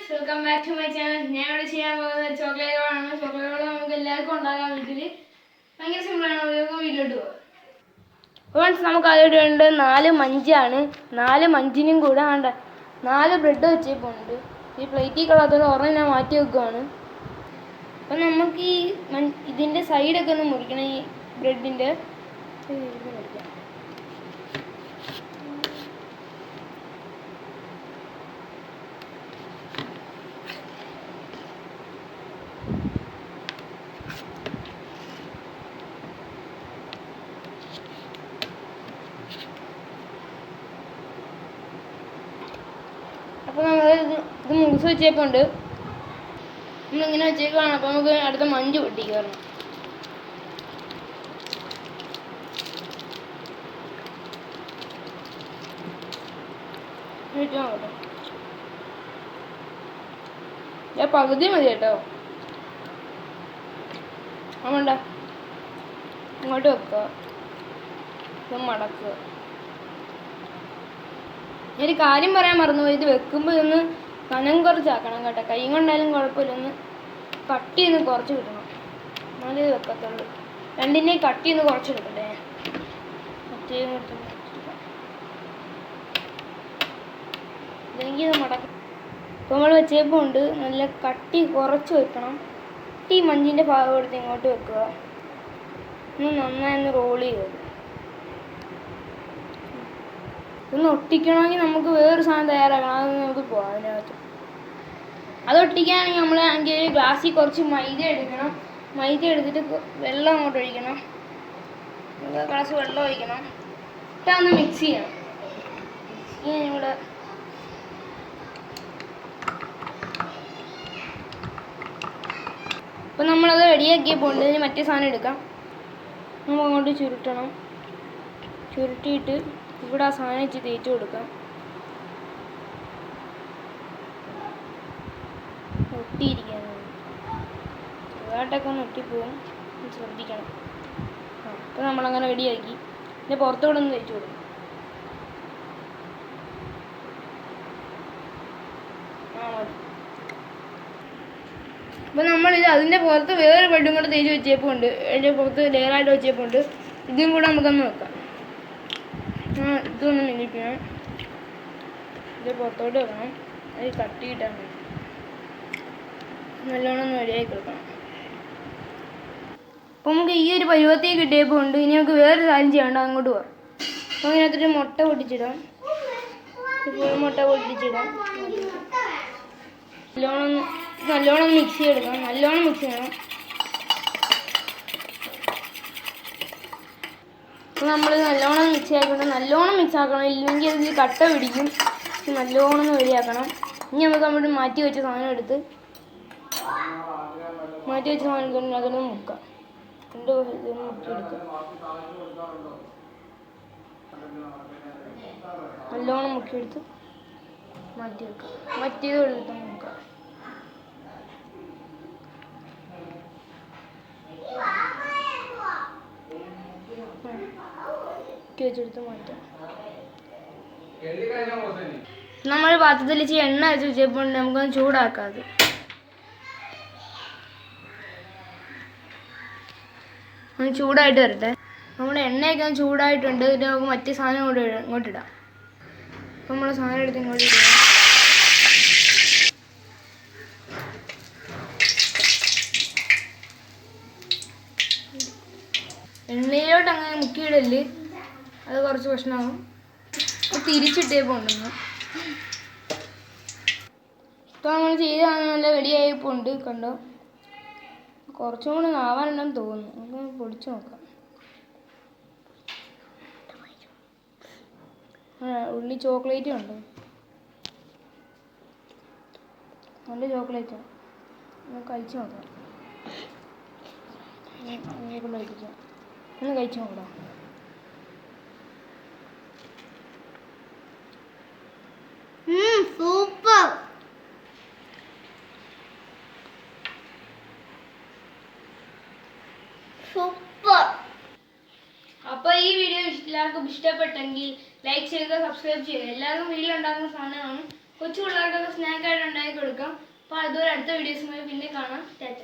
Friends, welcome back to my channel. ഞാൻ ഇവിടെ ചെയ്യാൻ പോകുന്നത് ചോക്ലേറ്റുകളാണ്. ചോക്ലേറ്റുകൾ നമുക്ക് എല്ലാവർക്കും ഉണ്ടാക്കാൻ വീട്ടിൽ ഭയങ്കര സിമ്പിളാണ്. വീട്ടിലോട്ട് പോകും. ഫ്രണ്ട്സ്, നമുക്ക് അതിവിടെ ഉണ്ട് 4 മഞ്ചാണ്. 4 മഞ്ചിനും കൂടെ വേണ്ട 4 ബ്രെഡ് വെച്ചേപ്പുണ്ട്. ഈ പ്ലേറ്റിൽ കളയാത്തത് ഒരെണ്ണം ഞാൻ മാറ്റി വെക്കുകയാണ്. അപ്പം നമുക്ക് ഈ ഇതിൻ്റെ സൈഡൊക്കെ ഒന്ന് മുറിക്കണം. ഈ ബ്രെഡിൻ്റെ മുറിക്കാം. അപ്പോൾ നമ്മൾ ഇത് മുറിച്ച് വെച്ചേപ്പുണ്ട്. നമ്മളിങ്ങനെ വെച്ചേക്കാണ്. അപ്പോൾ നമുക്ക് അടുത്ത മഞ്ച് പൊട്ടിക്കണം. ഞാൻ പകുതി മതി കേട്ടോ. അതുകൊണ്ട ഇങ്ങോട്ട് വെക്കുക, ഇത് മടക്കുക. ഒരു കാര്യം പറയാൻ മറന്നുപോയി, ഇത് വെക്കുമ്പോൾ ഇതൊന്ന് കനം കുറച്ചാക്കണം കേട്ടോ. കൈ കൊണ്ടായാലും കുഴപ്പമില്ല, ഒന്ന് കട്ടി ഒന്ന് കുറച്ച് കിട്ടണം, എന്നാലേ ഇത് വെക്കത്തുള്ളൂ. രണ്ടിൻ്റെയും കട്ടി ഒന്ന് കുറച്ച് കിട്ടട്ടെ. ഇതെങ്കിൽ ഇത് മടക്കും. ഇപ്പോൾ നമ്മൾ വെച്ചപ്പോൾ ഉണ്ട്, നല്ല കട്ടി കുറച്ച് വെക്കണം. ഈ മഞ്ചിൻ്റെ ഭാഗം എടുത്ത് ഇങ്ങോട്ട് വെക്കുക. ഒന്ന് നന്നായി ഒന്ന് റോൾ ചെയ്യുക. ഒന്ന് ഒട്ടിക്കണമെങ്കിൽ നമുക്ക് വേറൊരു സാധനം തയ്യാറാക്കണം. അതൊന്ന് നമുക്ക് പോകാം അതിനകത്ത്. അത് ഒട്ടിക്കുകയാണെങ്കിൽ നമ്മൾ അതിൻ്റെ ഗ്ലാസ്സിൽ കുറച്ച് മൈദ എടുക്കണം. മൈദ എടുത്തിട്ട് വെള്ളം അങ്ങോട്ട് ഒഴിക്കണം. ഗ്ലാസ് വെള്ളം ഒഴിക്കണം. എന്നിട്ട് ഒന്ന് മിക്സ് ചെയ്യണം. ഇവിടെ അപ്പം നമ്മളത് റെഡിയാക്കിയപ്പോൾ ഉണ്ട്. ഇതിന് മറ്റേ സാധനം എടുക്കാം. നമ്മൾ അങ്ങോട്ട് ചുരുട്ടണം. ചുരുട്ടിയിട്ട് ഇവിടെ ആ സാധനം വെച്ച് തേച്ച് കൊടുക്കാം. ഒട്ടിയിരിക്കാൻ ചെറുതായിട്ടൊക്കെ ഒന്ന് ഒട്ടിപ്പോവും, ശ്രദ്ധിക്കണം. അപ്പോൾ നമ്മളങ്ങനെ റെഡിയാക്കി. പിന്നെ പുറത്തോടെ ഒന്ന് തേച്ച് കൊടുക്കും. അപ്പോൾ നമ്മളിത് അതിൻ്റെ പുറത്ത് വേറെ ബെഡും കൂടെ തേച്ച് വെച്ചേപ്പോൾ ഉണ്ട്. അതിൻ്റെ പുറത്ത് ലെയറായിട്ട് വെച്ചേപ്പോൾ ഉണ്ട്. ഇതും കൂടെ നമുക്കൊന്ന് വെക്കാം. ഇതൊന്ന് മിനിപ്പിക്കണം. ഇത് പുറത്തോട്ട് വെക്കണം. അത് കട്ടി കിട്ടാൻ വേണ്ടി നല്ലോണം ഒന്ന് റെഡിയാക്കി കൊടുക്കണം. അപ്പോൾ നമുക്ക് ഈ ഒരു പരുവത്തേക്ക് കിട്ടിയപ്പോൾ ഉണ്ട്. ഇനി നമുക്ക് വേറൊരു കാര്യം ചെയ്യണ്ട, അങ്ങോട്ട് പോകാം. അപ്പോൾ അതിനകത്തൊരു മുട്ട പൊട്ടിച്ചിടാം. മുട്ട പൊട്ടിച്ചിടാം. നല്ലോണം മിക്സ് ചെയ്തെടുക്കണം. നല്ലോണം മിക്സ് ചെയ്യണം. അപ്പോൾ നമ്മൾ നല്ലോണം മിക്സ് ആക്കണം. നല്ലോണം മിക്സ് ആക്കണം, ഇല്ലെങ്കിൽ അതിൽ കട്ട പിടിക്കും. നല്ലോണം റെഡിയാക്കണം. ഇനി നമുക്ക് അങ്ങോട്ട് മാറ്റി വെച്ച സാധനം എടുത്ത് അതൊന്ന് മുക്കാം. ഇതൊന്ന് മുക്കിയെടുക്കുക. നല്ലോണം മുക്കിയെടുത്ത് മാറ്റി വെക്കുക. മറ്റേത് എടുത്ത് മുക്കാം. വെച്ചെടുത്ത് മാറ്റാം. നമ്മൾ പാത്രത്തിൽ ഇച്ചിരി എണ്ണ വെച്ച് വെച്ചപ്പോൾ നമുക്കൊന്ന് ചൂടാക്കാം. അത് ഒന്ന് ചൂടായിട്ട് വരട്ടെ. നമ്മുടെ എണ്ണയൊക്കെ ഒന്ന് ചൂടായിട്ടുണ്ട്. ഇത് നമുക്ക് മറ്റേ സാധനം കൂടെ ഇങ്ങോട്ടിടാം. അപ്പം നമ്മൾ സാധനം എടുത്ത് ഇങ്ങോട്ട് ഇടുക. എണ്ണയിലോട്ട് അങ്ങനെ മുക്കിയിടല്, അത് കുറച്ച് പ്രശ്നമാകും. തിരിച്ചിട്ടേപ്പോൾ ഉണ്ടെന്ന്. ഇപ്പോൾ നമ്മൾ ചെയ്താണ് നല്ല റെഡിയായപ്പോൾ ഉണ്ട്. കണ്ടോ, കുറച്ചും കൂടി ആവാനുണ്ടെന്ന് തോന്നുന്നു. നമുക്ക് പൊടിച്ച് നോക്കാം. ഉള്ളി ചോക്ലേറ്റും ഉണ്ട്. നല്ല ചോക്ലേറ്റാണ്. നമുക്ക് കഴിച്ച് നോക്കാം. കൊണ്ട് കഴിക്കാം. ഒന്ന് കഴിച്ച് നോക്കാം. സൂപ്പർ. സൂപ്പർ. അപ്പോൾ ഈ വീഡിയോ എല്ലാവർക്കും ഇഷ്ടപ്പെട്ടെങ്കിൽ ലൈക്ക് ചെയ്യുക, സബ്സ്ക്രൈബ് ചെയ്യുക. എല്ലാവർക്കും വീട്ടിലുണ്ടാക്കുന്ന സാധനമാണ്. കൊച്ചു പിള്ളേർക്ക് കുട്ടികൾക്കൊക്കെ സ്നാക്കായിട്ട് ഉണ്ടാക്കി കൊടുക്കാം. അപ്പോൾ അതുപോലെ അടുത്ത വീഡിയോസുമായി പിന്നെ കാണാം. ടാറ്റ.